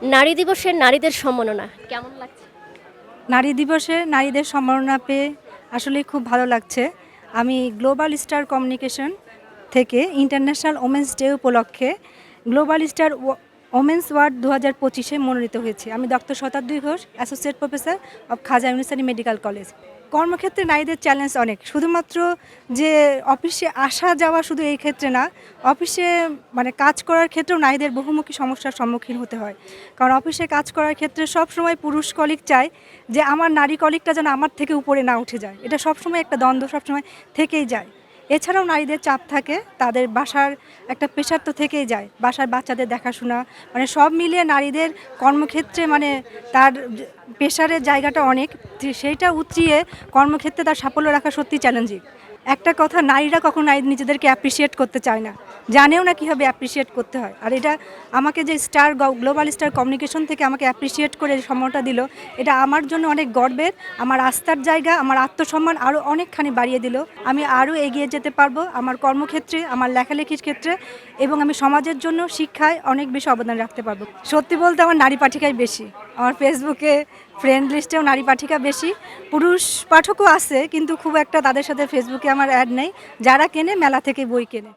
নারী দিবসে নারীদের সম্মাননা কেমন লাগছে? নারী দিবসে নারীদের সম্মাননা পেয়ে আসলে খুব ভালো লাগছে। আমি গ্লোবাল স্টার কমিউনিকেশন থেকে ইন্টারন্যাশনাল ওমেন্স ডে উপলক্ষে গ্লোবাল স্টার ওমেন্স ওয়ার্ড 2025-এ মনোনীত হয়েছি। আমি doctor Shatabdi Ghosh, associate professor of Khwaja university medical college. কর্মক্ষেত্রে নারীদের চ্যালেঞ্জ অনেক, শুধুমাত্র যে অফিসে আসা যাওয়া শুধু এই ক্ষেত্রে না, অফিসে মানে কাজ করার ক্ষেত্রেও নারীদের বহুমুখী সমস্যার সম্মুখীন হতে হয়। কারণ অফিসে কাজ করার ক্ষেত্রে সবসময় পুরুষ কলিগ চায় যে আমার নারী কলিগটা যেন আমার থেকে উপরে না উঠে যায়। এটা সবসময় একটা দ্বন্দ্ব সবসময় থেকেই যায়। এছাড়াও নারীদের চাপ থাকে, তাদের বাসার একটা প্রেশার তো থেকেই যায়, বাসার বাচ্চাদের দেখাশোনা, মানে সব মিলিয়ে নারীদের কর্মক্ষেত্রে মানে তার প্রেশারের জায়গাটা অনেক, সেইটা উতরিয়ে কর্মক্ষেত্রে তার সাফল্য রাখা সত্যি চ্যালেঞ্জিং। একটা কথা, নারীরা কখনো নারী নিজেদেরকে অ্যাপ্রিসিয়েট করতে চায় না, জানেও না কীভাবে অ্যাপ্রিসিয়েট করতে হয়। আর এটা আমাকে যে গ্লোবাল স্টার কমিউনিকেশন থেকে আমাকে অ্যাপ্রিসিয়েট করে সম্মানটা দিল, এটা আমার জন্য অনেক গর্বের, আমার আস্থার জায়গা, আমার আত্মসম্মান আরও অনেকখানি বাড়িয়ে দিল। আমি আরও এগিয়ে যেতে পারবো আমার কর্মক্ষেত্রে, আমার লেখালেখির ক্ষেত্রে, এবং আমি সমাজের জন্য শিক্ষায় অনেক বেশি অবদান রাখতে পারবো। সত্যি বলতে আমার নারী পাঠিকাই বেশি, আমার ফেসবুকে ফ্রেন্ড লিস্টেও নারী পাঠিকা বেশি। পুরুষ পাঠকও আছে, কিন্তু খুব একটা তাদের সাথে ফেসবুকে আমার অ্যাড নেই। যারা কেনে মেলা থেকে বই কেনে।